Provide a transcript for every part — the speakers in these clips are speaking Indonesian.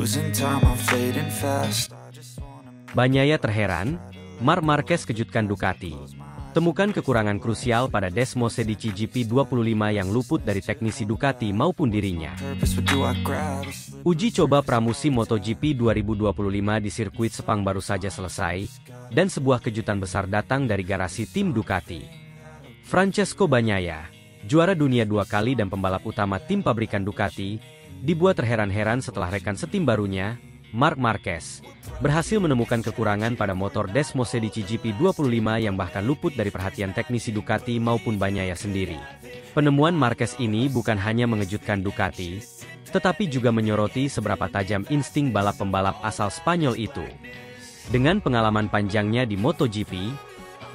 Losing time, I'm fading fast. Bagnaia terheran, Marc Marquez kejutkan Ducati. Temukan kekurangan krusial pada Desmosedici GP25 yang luput dari teknisi Ducati maupun dirinya. Purpose, what do I grab? Uji coba pramusim MotoGP 2025 di sirkuit Sepang baru saja selesai, dan sebuah kejutan besar datang dari garasi tim Ducati. Francesco Bagnaia, juara dunia 2 kali dan pembalap utama tim pabrikan Ducati, dibuat terheran-heran setelah rekan setim barunya, Marc Marquez, berhasil menemukan kekurangan pada motor Desmosedici GP25 yang bahkan luput dari perhatian teknisi Ducati maupun Bagnaia sendiri. Penemuan Marquez ini bukan hanya mengejutkan Ducati, tetapi juga menyoroti seberapa tajam insting balap pembalap asal Spanyol itu. Dengan pengalaman panjangnya di MotoGP,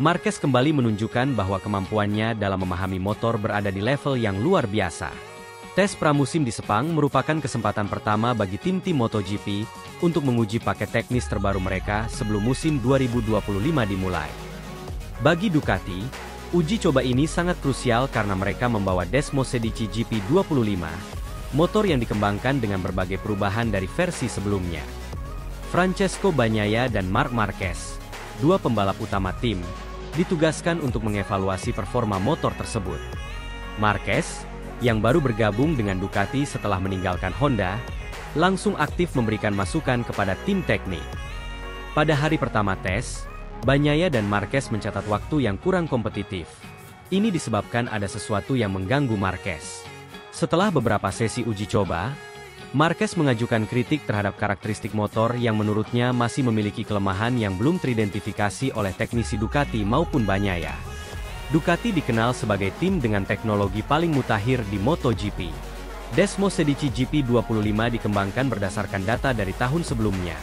Marquez kembali menunjukkan bahwa kemampuannya dalam memahami motor berada di level yang luar biasa. Tes pramusim di Sepang merupakan kesempatan pertama bagi tim-tim MotoGP untuk menguji paket teknis terbaru mereka sebelum musim 2025 dimulai. Bagi Ducati, uji coba ini sangat krusial karena mereka membawa Desmosedici GP25, motor yang dikembangkan dengan berbagai perubahan dari versi sebelumnya. Francesco Bagnaia dan Marc Marquez, dua pembalap utama tim, ditugaskan untuk mengevaluasi performa motor tersebut. Marquez, yang baru bergabung dengan Ducati setelah meninggalkan Honda, langsung aktif memberikan masukan kepada tim teknik. Pada hari pertama tes, Bagnaia dan Marquez mencatat waktu yang kurang kompetitif. Ini disebabkan ada sesuatu yang mengganggu Marquez. Setelah beberapa sesi uji coba, Marquez mengajukan kritik terhadap karakteristik motor yang menurutnya masih memiliki kelemahan yang belum teridentifikasi oleh teknisi Ducati maupun Bagnaia. Ducati dikenal sebagai tim dengan teknologi paling mutakhir di MotoGP. Desmosedici GP25 dikembangkan berdasarkan data dari tahun sebelumnya,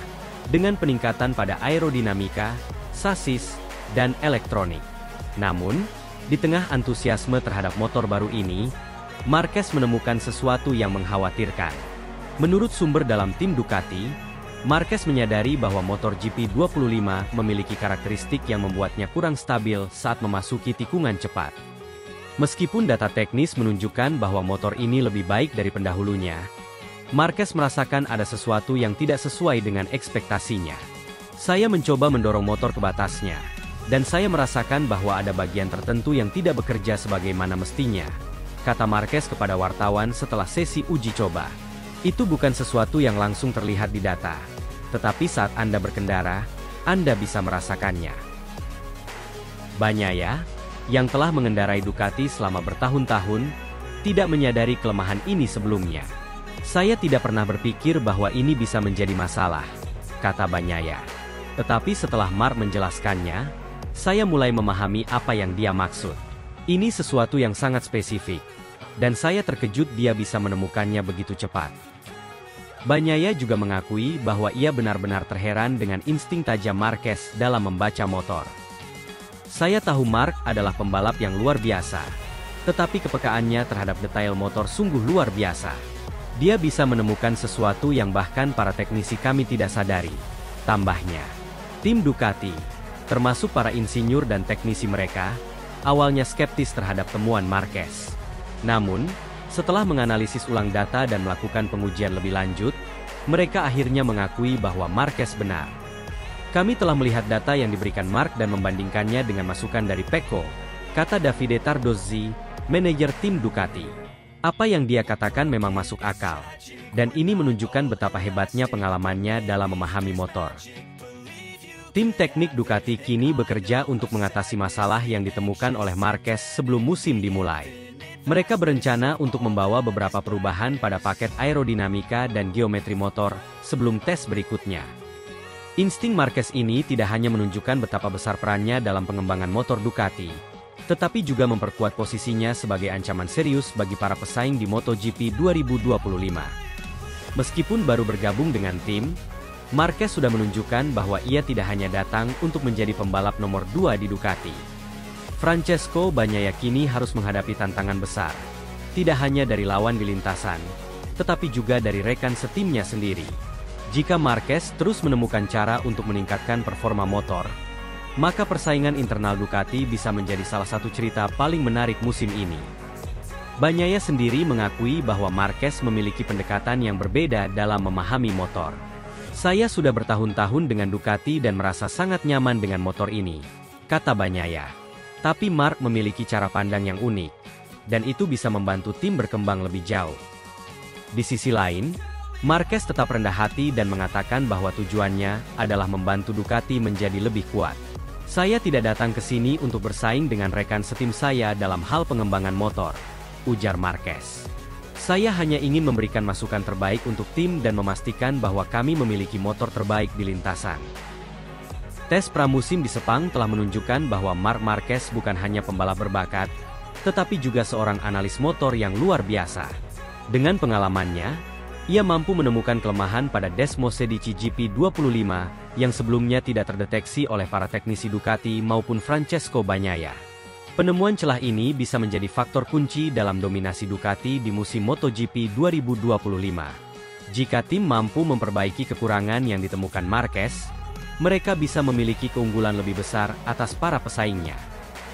dengan peningkatan pada aerodinamika, sasis, dan elektronik. Namun, di tengah antusiasme terhadap motor baru ini, Marquez menemukan sesuatu yang mengkhawatirkan. Menurut sumber dalam tim Ducati, Marquez menyadari bahwa motor GP25 memiliki karakteristik yang membuatnya kurang stabil saat memasuki tikungan cepat. Meskipun data teknis menunjukkan bahwa motor ini lebih baik dari pendahulunya, Marquez merasakan ada sesuatu yang tidak sesuai dengan ekspektasinya. Saya mencoba mendorong motor ke batasnya, dan saya merasakan bahwa ada bagian tertentu yang tidak bekerja sebagaimana mestinya, kata Marquez kepada wartawan setelah sesi uji coba. Itu bukan sesuatu yang langsung terlihat di data, tetapi saat Anda berkendara, Anda bisa merasakannya. Bagnaia, yang telah mengendarai Ducati selama bertahun-tahun, tidak menyadari kelemahan ini sebelumnya. Saya tidak pernah berpikir bahwa ini bisa menjadi masalah, kata Bagnaia. Tetapi setelah Marc menjelaskannya, saya mulai memahami apa yang dia maksud. Ini sesuatu yang sangat spesifik, dan saya terkejut dia bisa menemukannya begitu cepat. Bagnaia juga mengakui bahwa ia benar-benar terheran dengan insting tajam Marquez dalam membaca motor. Saya tahu Marc adalah pembalap yang luar biasa, tetapi kepekaannya terhadap detail motor sungguh luar biasa. Dia bisa menemukan sesuatu yang bahkan para teknisi kami tidak sadari, tambahnya. Tim Ducati, termasuk para insinyur dan teknisi mereka, awalnya skeptis terhadap temuan Marquez. Namun, setelah menganalisis ulang data dan melakukan pengujian lebih lanjut, mereka akhirnya mengakui bahwa Marquez benar. Kami telah melihat data yang diberikan Marc dan membandingkannya dengan masukan dari Pecco, kata Davide Tardozzi, manajer tim Ducati. Apa yang dia katakan memang masuk akal, dan ini menunjukkan betapa hebatnya pengalamannya dalam memahami motor. Tim teknik Ducati kini bekerja untuk mengatasi masalah yang ditemukan oleh Marquez sebelum musim dimulai. Mereka berencana untuk membawa beberapa perubahan pada paket aerodinamika dan geometri motor sebelum tes berikutnya. Insting Marquez ini tidak hanya menunjukkan betapa besar perannya dalam pengembangan motor Ducati, tetapi juga memperkuat posisinya sebagai ancaman serius bagi para pesaing di MotoGP 2025. Meskipun baru bergabung dengan tim, Marquez sudah menunjukkan bahwa ia tidak hanya datang untuk menjadi pembalap nomor 2 di Ducati. Francesco Bagnaia kini harus menghadapi tantangan besar, tidak hanya dari lawan di lintasan, tetapi juga dari rekan setimnya sendiri. Jika Marquez terus menemukan cara untuk meningkatkan performa motor, maka persaingan internal Ducati bisa menjadi salah satu cerita paling menarik musim ini. Bagnaia sendiri mengakui bahwa Marquez memiliki pendekatan yang berbeda dalam memahami motor. "Saya sudah bertahun-tahun dengan Ducati dan merasa sangat nyaman dengan motor ini," kata Bagnaia. Tapi Marc memiliki cara pandang yang unik, dan itu bisa membantu tim berkembang lebih jauh. Di sisi lain, Marquez tetap rendah hati dan mengatakan bahwa tujuannya adalah membantu Ducati menjadi lebih kuat. "Saya tidak datang ke sini untuk bersaing dengan rekan setim saya dalam hal pengembangan motor," ujar Marquez. "Saya hanya ingin memberikan masukan terbaik untuk tim dan memastikan bahwa kami memiliki motor terbaik di lintasan." Tes pramusim di Sepang telah menunjukkan bahwa Marc Marquez bukan hanya pembalap berbakat, tetapi juga seorang analis motor yang luar biasa. Dengan pengalamannya, ia mampu menemukan kelemahan pada Desmosedici GP25 yang sebelumnya tidak terdeteksi oleh para teknisi Ducati maupun Francesco Bagnaia. Penemuan celah ini bisa menjadi faktor kunci dalam dominasi Ducati di musim MotoGP 2025. Jika tim mampu memperbaiki kekurangan yang ditemukan Marquez, mereka bisa memiliki keunggulan lebih besar atas para pesaingnya.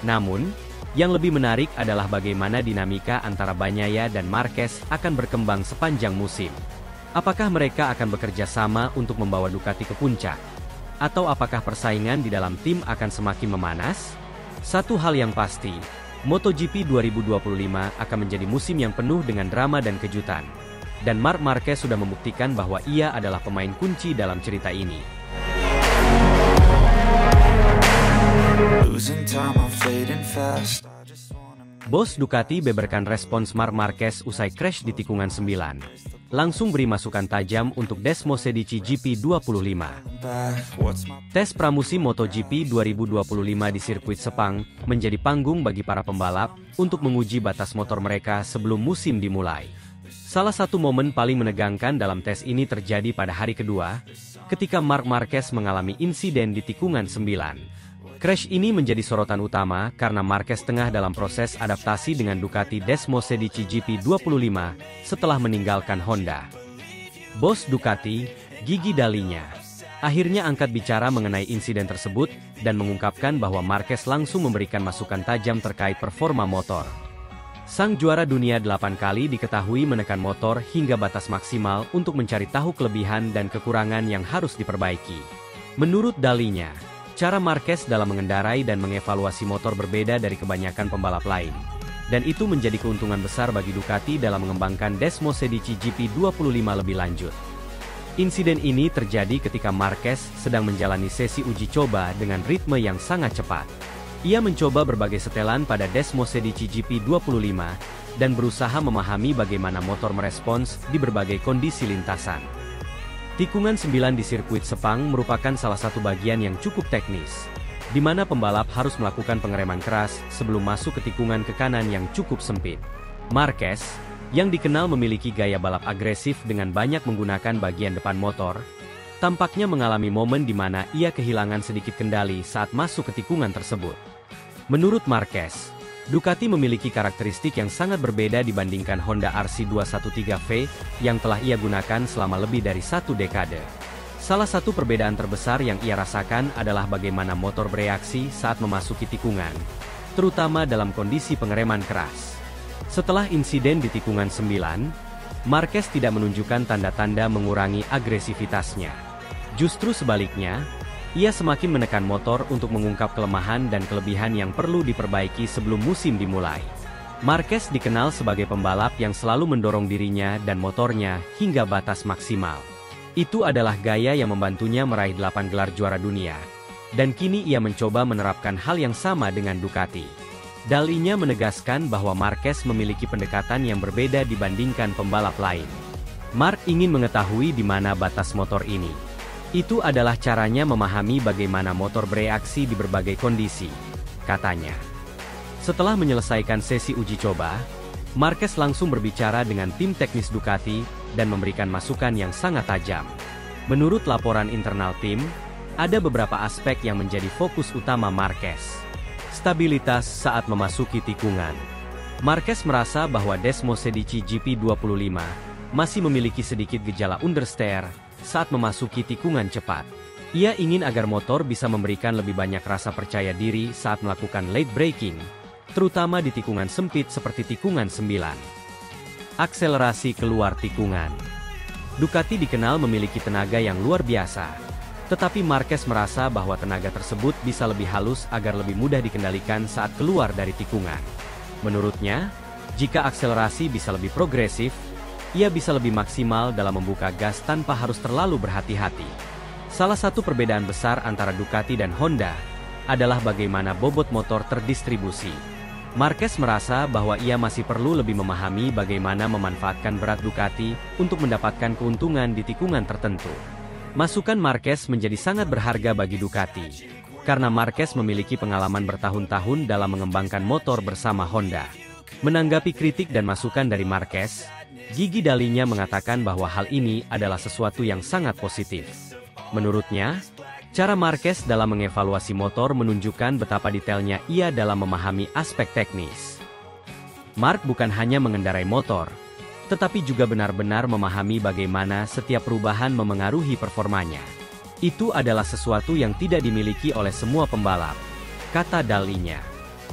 Namun, yang lebih menarik adalah bagaimana dinamika antara Bagnaia dan Marquez akan berkembang sepanjang musim. Apakah mereka akan bekerja sama untuk membawa Ducati ke puncak? Atau apakah persaingan di dalam tim akan semakin memanas? Satu hal yang pasti, MotoGP 2025 akan menjadi musim yang penuh dengan drama dan kejutan. Dan Marc Marquez sudah membuktikan bahwa ia adalah pemain kunci dalam cerita ini. Bos Ducati beberkan respons Marc Marquez usai crash di tikungan 9. Langsung beri masukan tajam untuk Desmosedici GP25. Tes pramusim MotoGP 2025 di sirkuit Sepang menjadi panggung bagi para pembalap untuk menguji batas motor mereka sebelum musim dimulai. Salah satu momen paling menegangkan dalam tes ini terjadi pada hari kedua, ketika Marc Marquez mengalami insiden di tikungan 9. Crash ini menjadi sorotan utama karena Marquez tengah dalam proses adaptasi dengan Ducati Desmosedici GP25 setelah meninggalkan Honda. Bos Ducati, Gigi Dalinya, akhirnya angkat bicara mengenai insiden tersebut dan mengungkapkan bahwa Marquez langsung memberikan masukan tajam terkait performa motor. Sang juara dunia 8 kali diketahui menekan motor hingga batas maksimal untuk mencari tahu kelebihan dan kekurangan yang harus diperbaiki. Menurut Dalinya, cara Marquez dalam mengendarai dan mengevaluasi motor berbeda dari kebanyakan pembalap lain. Dan itu menjadi keuntungan besar bagi Ducati dalam mengembangkan Desmosedici GP25 lebih lanjut. Insiden ini terjadi ketika Marquez sedang menjalani sesi uji coba dengan ritme yang sangat cepat. Ia mencoba berbagai setelan pada Desmosedici GP25 dan berusaha memahami bagaimana motor merespons di berbagai kondisi lintasan. Tikungan 9 di sirkuit Sepang merupakan salah satu bagian yang cukup teknis, di mana pembalap harus melakukan pengereman keras sebelum masuk ke tikungan ke kanan yang cukup sempit. Marquez, yang dikenal memiliki gaya balap agresif dengan banyak menggunakan bagian depan motor, tampaknya mengalami momen di mana ia kehilangan sedikit kendali saat masuk ke tikungan tersebut. Menurut Marquez, Ducati memiliki karakteristik yang sangat berbeda dibandingkan Honda RC213V yang telah ia gunakan selama lebih dari 1 dekade. Salah satu perbedaan terbesar yang ia rasakan adalah bagaimana motor bereaksi saat memasuki tikungan, terutama dalam kondisi pengereman keras. Setelah insiden di tikungan 9, Marquez tidak menunjukkan tanda-tanda mengurangi agresivitasnya. Justru sebaliknya, ia semakin menekan motor untuk mengungkap kelemahan dan kelebihan yang perlu diperbaiki sebelum musim dimulai. Marquez dikenal sebagai pembalap yang selalu mendorong dirinya dan motornya hingga batas maksimal. Itu adalah gaya yang membantunya meraih 8 gelar juara dunia. Dan kini ia mencoba menerapkan hal yang sama dengan Ducati. Dalinya menegaskan bahwa Marquez memiliki pendekatan yang berbeda dibandingkan pembalap lain. Marc ingin mengetahui di mana batas motor ini. Itu adalah caranya memahami bagaimana motor bereaksi di berbagai kondisi, katanya. Setelah menyelesaikan sesi uji coba, Marquez langsung berbicara dengan tim teknis Ducati dan memberikan masukan yang sangat tajam. Menurut laporan internal tim, ada beberapa aspek yang menjadi fokus utama Marquez. Stabilitas saat memasuki tikungan. Marquez merasa bahwa Desmosedici GP25 masih memiliki sedikit gejala understeer saat memasuki tikungan cepat. Ia ingin agar motor bisa memberikan lebih banyak rasa percaya diri saat melakukan late braking, terutama di tikungan sempit seperti tikungan 9. Akselerasi keluar tikungan. Ducati dikenal memiliki tenaga yang luar biasa, tetapi Marquez merasa bahwa tenaga tersebut bisa lebih halus agar lebih mudah dikendalikan saat keluar dari tikungan. Menurutnya, jika akselerasi bisa lebih progresif, ia bisa lebih maksimal dalam membuka gas tanpa harus terlalu berhati-hati. Salah satu perbedaan besar antara Ducati dan Honda adalah bagaimana bobot motor terdistribusi. Marquez merasa bahwa ia masih perlu lebih memahami bagaimana memanfaatkan berat Ducati untuk mendapatkan keuntungan di tikungan tertentu. Masukan Marquez menjadi sangat berharga bagi Ducati, karena Marquez memiliki pengalaman bertahun-tahun dalam mengembangkan motor bersama Honda. Menanggapi kritik dan masukan dari Marquez, Gigi Dalinya mengatakan bahwa hal ini adalah sesuatu yang sangat positif. Menurutnya, cara Marquez dalam mengevaluasi motor menunjukkan betapa detailnya ia dalam memahami aspek teknis. Mark bukan hanya mengendarai motor, tetapi juga benar-benar memahami bagaimana setiap perubahan memengaruhi performanya. Itu adalah sesuatu yang tidak dimiliki oleh semua pembalap, kata Dalinya.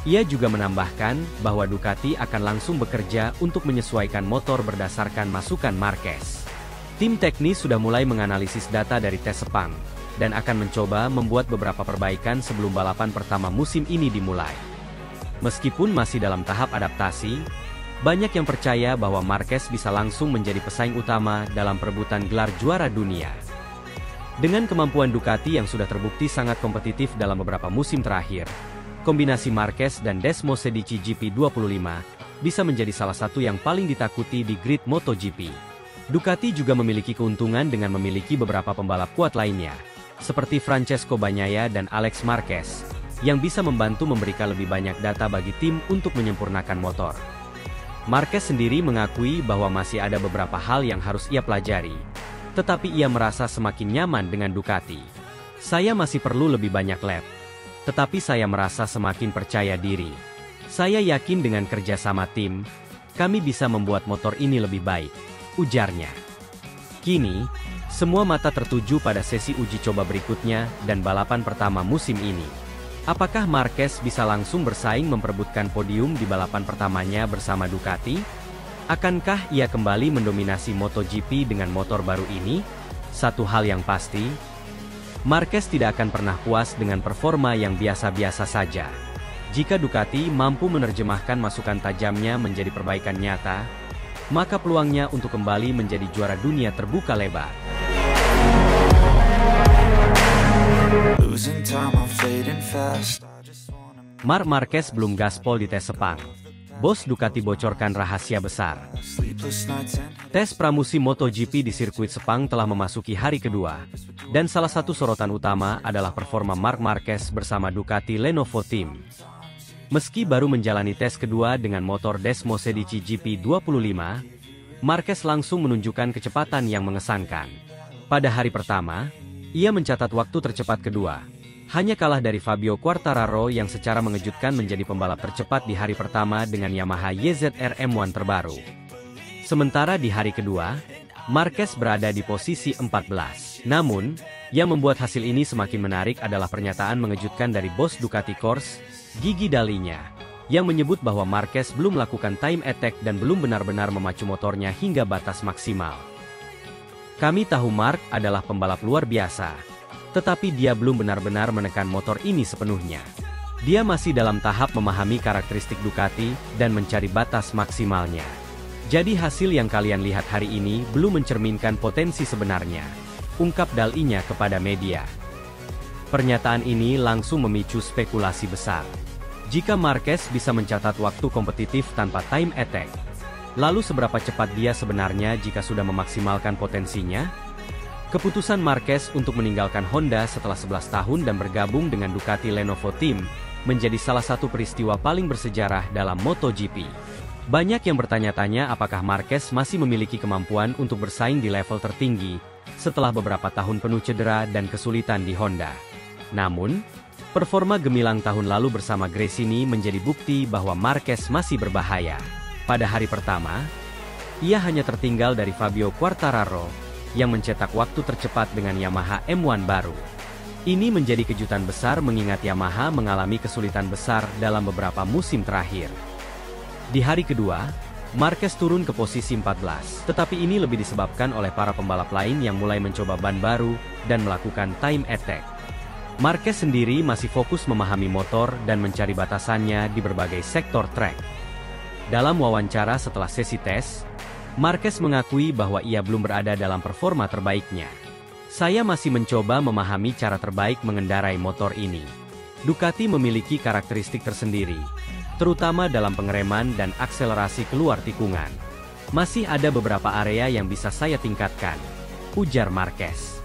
Ia juga menambahkan bahwa Ducati akan langsung bekerja untuk menyesuaikan motor berdasarkan masukan Marquez. Tim teknis sudah mulai menganalisis data dari tes Sepang, dan akan mencoba membuat beberapa perbaikan sebelum balapan pertama musim ini dimulai. Meskipun masih dalam tahap adaptasi, banyak yang percaya bahwa Marquez bisa langsung menjadi pesaing utama dalam perebutan gelar juara dunia. Dengan kemampuan Ducati yang sudah terbukti sangat kompetitif dalam beberapa musim terakhir, kombinasi Marquez dan Desmosedici GP25 bisa menjadi salah satu yang paling ditakuti di grid MotoGP. Ducati juga memiliki keuntungan dengan memiliki beberapa pembalap kuat lainnya, seperti Francesco Bagnaia dan Alex Marquez, yang bisa membantu memberikan lebih banyak data bagi tim untuk menyempurnakan motor. Marquez sendiri mengakui bahwa masih ada beberapa hal yang harus ia pelajari, tetapi ia merasa semakin nyaman dengan Ducati. Saya masih perlu lebih banyak lap, tetapi saya merasa semakin percaya diri. Saya yakin dengan kerja sama tim, kami bisa membuat motor ini lebih baik, ujarnya. Kini, semua mata tertuju pada sesi uji coba berikutnya dan balapan pertama musim ini. Apakah Marquez bisa langsung bersaing memperebutkan podium di balapan pertamanya bersama Ducati? Akankah ia kembali mendominasi MotoGP dengan motor baru ini? Satu hal yang pasti, Marquez tidak akan pernah puas dengan performa yang biasa-biasa saja. Jika Ducati mampu menerjemahkan masukan tajamnya menjadi perbaikan nyata, maka peluangnya untuk kembali menjadi juara dunia terbuka lebar. Marc Marquez belum gaspol di tes Sepang. Bos Ducati bocorkan rahasia besar. Tes pramusim MotoGP di sirkuit Sepang telah memasuki hari kedua, dan salah satu sorotan utama adalah performa Marc Marquez bersama Ducati Lenovo Team. Meski baru menjalani tes kedua dengan motor Desmosedici GP25, Marquez langsung menunjukkan kecepatan yang mengesankan. Pada hari pertama, ia mencatat waktu tercepat kedua, hanya kalah dari Fabio Quartararo yang secara mengejutkan menjadi pembalap tercepat di hari pertama dengan Yamaha YZR M1 terbaru. Sementara di hari kedua, Marquez berada di posisi 14. Namun, yang membuat hasil ini semakin menarik adalah pernyataan mengejutkan dari bos Ducati Corse, Gigi Dalinya, yang menyebut bahwa Marquez belum melakukan time attack dan belum benar-benar memacu motornya hingga batas maksimal. Kami tahu Marc adalah pembalap luar biasa, tetapi dia belum benar-benar menekan motor ini sepenuhnya. Dia masih dalam tahap memahami karakteristik Ducati dan mencari batas maksimalnya. Jadi hasil yang kalian lihat hari ini belum mencerminkan potensi sebenarnya, ungkap Dalinya kepada media. Pernyataan ini langsung memicu spekulasi besar. Jika Marquez bisa mencatat waktu kompetitif tanpa time attack, lalu seberapa cepat dia sebenarnya jika sudah memaksimalkan potensinya? Keputusan Marquez untuk meninggalkan Honda setelah 11 tahun dan bergabung dengan Ducati Lenovo Team menjadi salah satu peristiwa paling bersejarah dalam MotoGP. Banyak yang bertanya-tanya apakah Marquez masih memiliki kemampuan untuk bersaing di level tertinggi setelah beberapa tahun penuh cedera dan kesulitan di Honda. Namun, performa gemilang tahun lalu bersama Gresini menjadi bukti bahwa Marquez masih berbahaya. Pada hari pertama, ia hanya tertinggal dari Fabio Quartararo yang mencetak waktu tercepat dengan Yamaha M1 baru. Ini menjadi kejutan besar mengingat Yamaha mengalami kesulitan besar dalam beberapa musim terakhir. Di hari kedua, Marquez turun ke posisi 14, tetapi ini lebih disebabkan oleh para pembalap lain yang mulai mencoba ban baru dan melakukan time attack. Marquez sendiri masih fokus memahami motor dan mencari batasannya di berbagai sektor track. Dalam wawancara setelah sesi tes, Marquez mengakui bahwa ia belum berada dalam performa terbaiknya. Saya masih mencoba memahami cara terbaik mengendarai motor ini. Ducati memiliki karakteristik tersendiri, terutama dalam pengereman dan akselerasi keluar tikungan. Masih ada beberapa area yang bisa saya tingkatkan, ujar Marquez.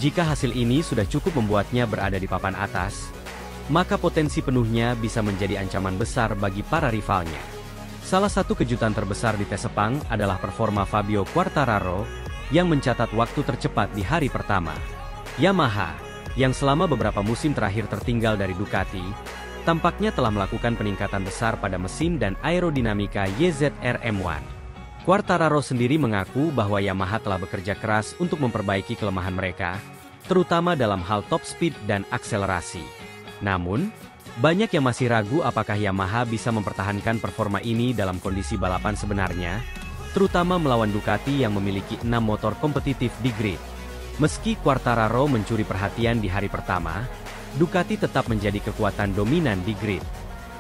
Jika hasil ini sudah cukup membuatnya berada di papan atas, maka potensi penuhnya bisa menjadi ancaman besar bagi para rivalnya. Salah satu kejutan terbesar di tes Sepang adalah performa Fabio Quartararo yang mencatat waktu tercepat di hari pertama. Yamaha, yang selama beberapa musim terakhir tertinggal dari Ducati, tampaknya telah melakukan peningkatan besar pada mesin dan aerodinamika YZR M1. Quartararo sendiri mengaku bahwa Yamaha telah bekerja keras untuk memperbaiki kelemahan mereka, terutama dalam hal top speed dan akselerasi. Namun, banyak yang masih ragu apakah Yamaha bisa mempertahankan performa ini dalam kondisi balapan sebenarnya, terutama melawan Ducati yang memiliki 6 motor kompetitif di grid. Meski Quartararo mencuri perhatian di hari pertama, Ducati tetap menjadi kekuatan dominan di grid.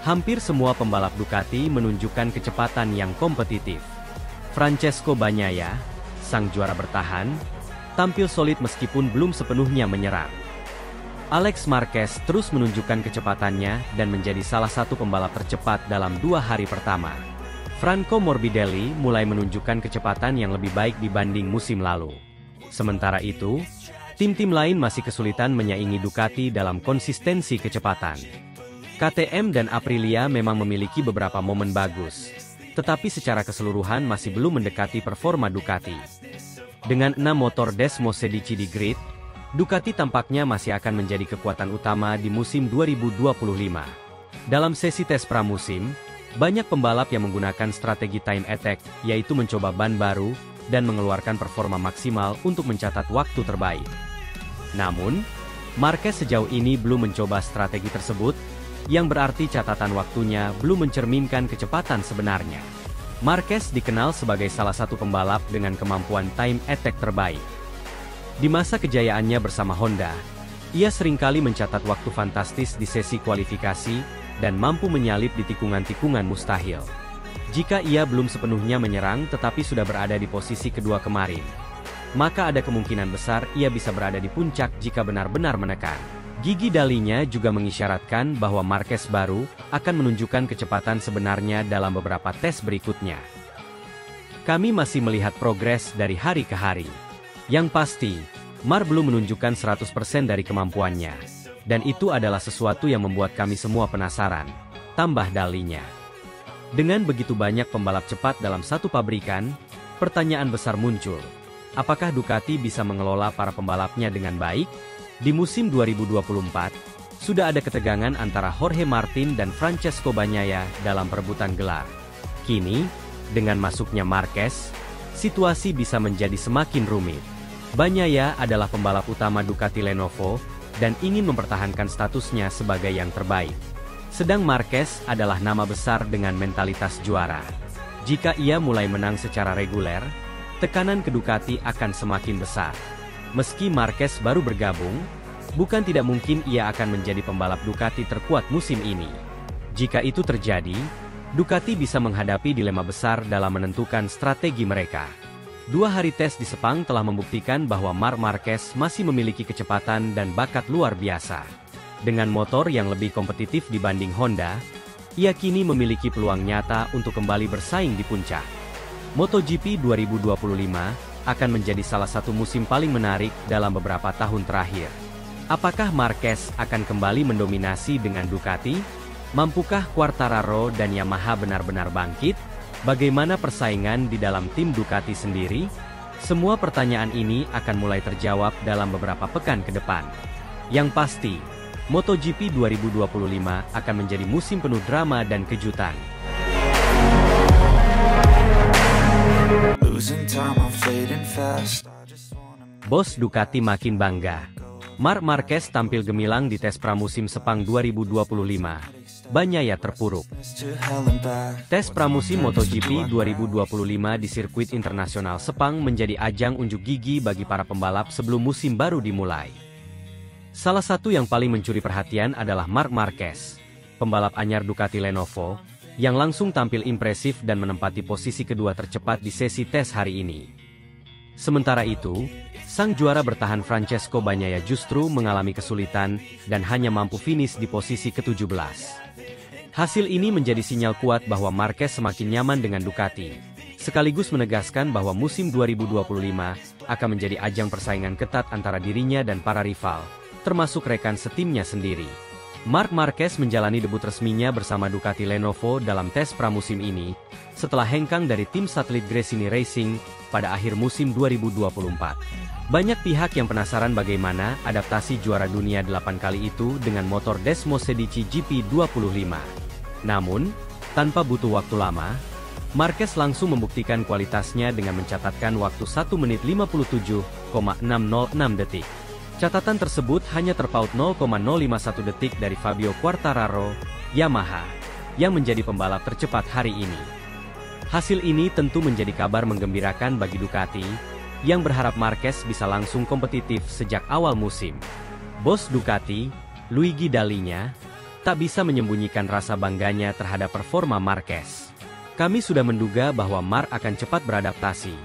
Hampir semua pembalap Ducati menunjukkan kecepatan yang kompetitif. Francesco Bagnaia, sang juara bertahan, tampil solid meskipun belum sepenuhnya menyerang. Alex Marquez terus menunjukkan kecepatannya dan menjadi salah satu pembalap tercepat dalam 2 hari pertama. Franco Morbidelli mulai menunjukkan kecepatan yang lebih baik dibanding musim lalu. Sementara itu, tim-tim lain masih kesulitan menyaingi Ducati dalam konsistensi kecepatan. KTM dan Aprilia memang memiliki beberapa momen bagus, tetapi secara keseluruhan masih belum mendekati performa Ducati. Dengan 6 motor Desmos Sedici di grid, Ducati tampaknya masih akan menjadi kekuatan utama di musim 2025. Dalam sesi tes pramusim, banyak pembalap yang menggunakan strategi time attack, yaitu mencoba ban baru dan mengeluarkan performa maksimal untuk mencatat waktu terbaik. Namun, Marquez sejauh ini belum mencoba strategi tersebut, yang berarti catatan waktunya belum mencerminkan kecepatan sebenarnya. Marquez dikenal sebagai salah satu pembalap dengan kemampuan time attack terbaik. Di masa kejayaannya bersama Honda, ia seringkali mencatat waktu fantastis di sesi kualifikasi dan mampu menyalip di tikungan-tikungan mustahil. Jika ia belum sepenuhnya menyerang tetapi sudah berada di posisi kedua kemarin, maka ada kemungkinan besar ia bisa berada di puncak jika benar-benar menekan. Gigi dalinya juga mengisyaratkan bahwa Marquez baru akan menunjukkan kecepatan sebenarnya dalam beberapa tes berikutnya. Kami masih melihat progres dari hari ke hari. Yang pasti, Mar belum menunjukkan 100% dari kemampuannya. Dan itu adalah sesuatu yang membuat kami semua penasaran, tambah dalinya. Dengan begitu banyak pembalap cepat dalam satu pabrikan, pertanyaan besar muncul. Apakah Ducati bisa mengelola para pembalapnya dengan baik? Di musim 2024, sudah ada ketegangan antara Jorge Martin dan Francesco Bagnaia dalam perebutan gelar. Kini, dengan masuknya Marquez, situasi bisa menjadi semakin rumit. Bagnaia adalah pembalap utama Ducati Lenovo, dan ingin mempertahankan statusnya sebagai yang terbaik. Sedang Marquez adalah nama besar dengan mentalitas juara. Jika ia mulai menang secara reguler, tekanan ke Ducati akan semakin besar. Meski Marquez baru bergabung, bukan tidak mungkin ia akan menjadi pembalap Ducati terkuat musim ini. Jika itu terjadi, Ducati bisa menghadapi dilema besar dalam menentukan strategi mereka. 2 hari tes di Sepang telah membuktikan bahwa Marc Marquez masih memiliki kecepatan dan bakat luar biasa. Dengan motor yang lebih kompetitif dibanding Honda, ia kini memiliki peluang nyata untuk kembali bersaing di puncak. MotoGP 2025 akan menjadi salah satu musim paling menarik dalam beberapa tahun terakhir. Apakah Marquez akan kembali mendominasi dengan Ducati? Mampukah Quartararo dan Yamaha benar-benar bangkit? Bagaimana persaingan di dalam tim Ducati sendiri? Semua pertanyaan ini akan mulai terjawab dalam beberapa pekan ke depan. Yang pasti, MotoGP 2025 akan menjadi musim penuh drama dan kejutan. Losing time, I'm fading fast. Bos Ducati makin bangga. Marc Marquez tampil gemilang di tes pramusim Sepang 2025. Bagnaia terpuruk. Tes pramusim MotoGP 2025 di sirkuit internasional Sepang menjadi ajang unjuk gigi bagi para pembalap sebelum musim baru dimulai. Salah satu yang paling mencuri perhatian adalah Marc Marquez, pembalap anyar Ducati Lenovo, yang langsung tampil impresif dan menempati posisi kedua tercepat di sesi tes hari ini. Sementara itu, sang juara bertahan Francesco Bagnaia justru mengalami kesulitan dan hanya mampu finish di posisi ke-17. Hasil ini menjadi sinyal kuat bahwa Marquez semakin nyaman dengan Ducati, sekaligus menegaskan bahwa musim 2025 akan menjadi ajang persaingan ketat antara dirinya dan para rival, termasuk rekan setimnya sendiri. Marc Marquez menjalani debut resminya bersama Ducati Lenovo dalam tes pramusim ini, setelah hengkang dari tim satelit Gresini Racing pada akhir musim 2024. Banyak pihak yang penasaran bagaimana adaptasi juara dunia 8 kali itu dengan motor Desmo Sedici GP25. Namun, tanpa butuh waktu lama, Marquez langsung membuktikan kualitasnya dengan mencatatkan waktu 1 menit 57,606 detik. Catatan tersebut hanya terpaut 0,051 detik dari Fabio Quartararo, Yamaha, yang menjadi pembalap tercepat hari ini. Hasil ini tentu menjadi kabar menggembirakan bagi Ducati, yang berharap Marquez bisa langsung kompetitif sejak awal musim. Bos Ducati, Luigi Dall'Igna, tak bisa menyembunyikan rasa bangganya terhadap performa Marquez. Kami sudah menduga bahwa Marc akan cepat beradaptasi,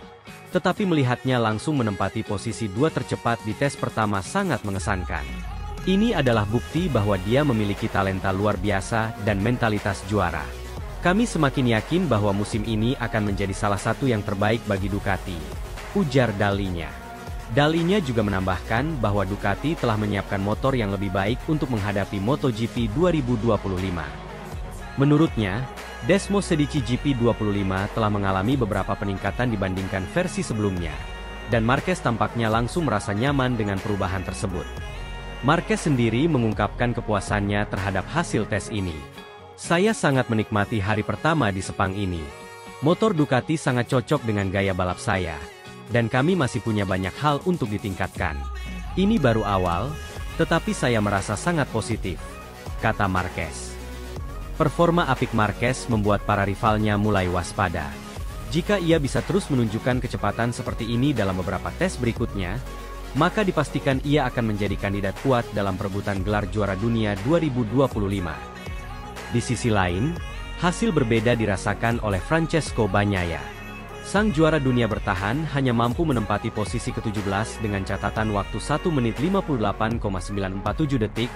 tetapi melihatnya langsung menempati posisi 2 tercepat di tes pertama sangat mengesankan. Ini adalah bukti bahwa dia memiliki talenta luar biasa dan mentalitas juara. Kami semakin yakin bahwa musim ini akan menjadi salah satu yang terbaik bagi Ducati, ujar Dall'Igna. Dall'Igna juga menambahkan bahwa Ducati telah menyiapkan motor yang lebih baik untuk menghadapi MotoGP 2025. Menurutnya, Desmo Sedici GP25 telah mengalami beberapa peningkatan dibandingkan versi sebelumnya, dan Marquez tampaknya langsung merasa nyaman dengan perubahan tersebut. Marquez sendiri mengungkapkan kepuasannya terhadap hasil tes ini. Saya sangat menikmati hari pertama di Sepang ini. Motor Ducati sangat cocok dengan gaya balap saya, dan kami masih punya banyak hal untuk ditingkatkan. Ini baru awal, tetapi saya merasa sangat positif, kata Marquez. Performa apik Marquez membuat para rivalnya mulai waspada. Jika ia bisa terus menunjukkan kecepatan seperti ini dalam beberapa tes berikutnya, maka dipastikan ia akan menjadi kandidat kuat dalam perebutan gelar juara dunia 2025. Di sisi lain, hasil berbeda dirasakan oleh Francesco Bagnaia. Sang juara dunia bertahan hanya mampu menempati posisi ke-17 dengan catatan waktu 1 menit 58,947 detik,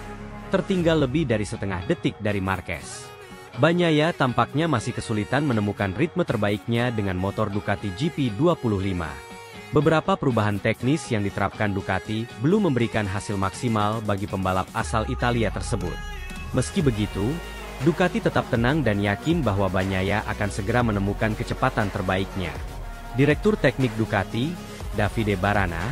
tertinggal lebih dari setengah detik dari Marquez. Bagnaia tampaknya masih kesulitan menemukan ritme terbaiknya dengan motor Ducati GP25. Beberapa perubahan teknis yang diterapkan Ducati belum memberikan hasil maksimal bagi pembalap asal Italia tersebut. Meski begitu, Ducati tetap tenang dan yakin bahwa Bagnaia akan segera menemukan kecepatan terbaiknya. Direktur Teknik Ducati, Davide Barana,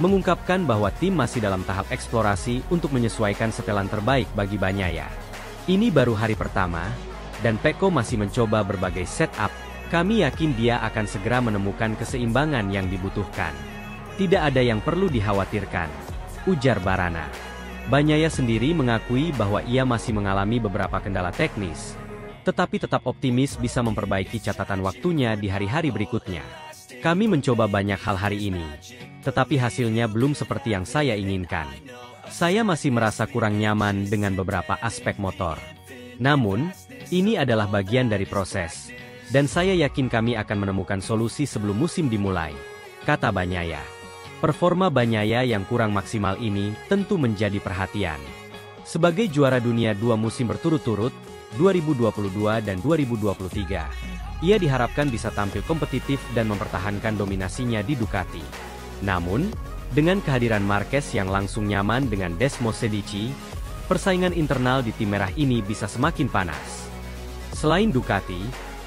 mengungkapkan bahwa tim masih dalam tahap eksplorasi untuk menyesuaikan setelan terbaik bagi Bagnaia. Ini baru hari pertama, dan Pecco masih mencoba berbagai setup. Kami yakin dia akan segera menemukan keseimbangan yang dibutuhkan. Tidak ada yang perlu dikhawatirkan, ujar Barana. Bagnaia sendiri mengakui bahwa ia masih mengalami beberapa kendala teknis, tetapi tetap optimis bisa memperbaiki catatan waktunya di hari-hari berikutnya. Kami mencoba banyak hal hari ini, tetapi hasilnya belum seperti yang saya inginkan. Saya masih merasa kurang nyaman dengan beberapa aspek motor. Namun, ini adalah bagian dari proses, dan saya yakin kami akan menemukan solusi sebelum musim dimulai, kata Bagnaia. Performa Bagnaia yang kurang maksimal ini tentu menjadi perhatian. Sebagai juara dunia 2 musim berturut-turut, 2022 dan 2023, ia diharapkan bisa tampil kompetitif dan mempertahankan dominasinya di Ducati. Namun, dengan kehadiran Marquez yang langsung nyaman dengan Desmo Sedici, persaingan internal di tim merah ini bisa semakin panas. Selain Ducati,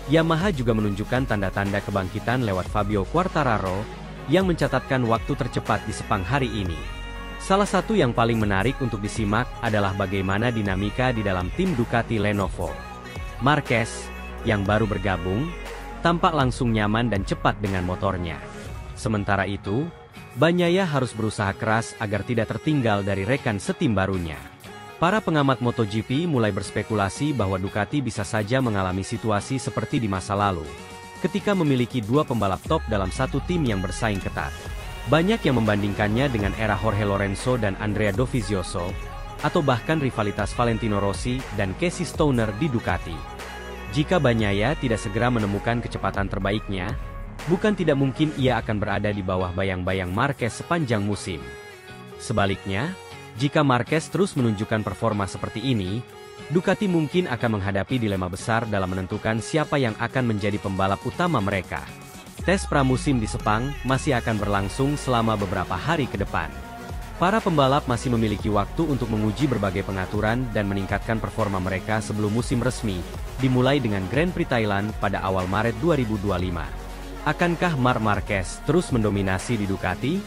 Yamaha juga menunjukkan tanda-tanda kebangkitan lewat Fabio Quartararo, yang mencatatkan waktu tercepat di Sepang hari ini. Salah satu yang paling menarik untuk disimak adalah bagaimana dinamika di dalam tim Ducati Lenovo. Marquez, yang baru bergabung, tampak langsung nyaman dan cepat dengan motornya. Sementara itu, Bagnaia harus berusaha keras agar tidak tertinggal dari rekan setim barunya. Para pengamat MotoGP mulai berspekulasi bahwa Ducati bisa saja mengalami situasi seperti di masa lalu, ketika memiliki dua pembalap top dalam satu tim yang bersaing ketat. Banyak yang membandingkannya dengan era Jorge Lorenzo dan Andrea Dovizioso, atau bahkan rivalitas Valentino Rossi dan Casey Stoner di Ducati. Jika Bagnaia tidak segera menemukan kecepatan terbaiknya, bukan tidak mungkin ia akan berada di bawah bayang-bayang Marquez sepanjang musim. Sebaliknya, jika Marquez terus menunjukkan performa seperti ini, Ducati mungkin akan menghadapi dilema besar dalam menentukan siapa yang akan menjadi pembalap utama mereka. Tes pramusim di Sepang masih akan berlangsung selama beberapa hari ke depan. Para pembalap masih memiliki waktu untuk menguji berbagai pengaturan dan meningkatkan performa mereka sebelum musim resmi, dimulai dengan Grand Prix Thailand pada awal Maret 2025. Akankah Marc Marquez terus mendominasi di Ducati?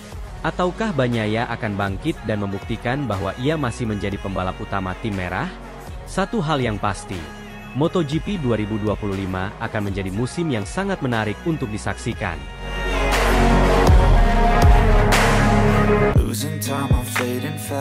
Ataukah Bagnaia akan bangkit dan membuktikan bahwa ia masih menjadi pembalap utama tim merah? Satu hal yang pasti, MotoGP 2025 akan menjadi musim yang sangat menarik untuk disaksikan. Losing time, I'm fading fast.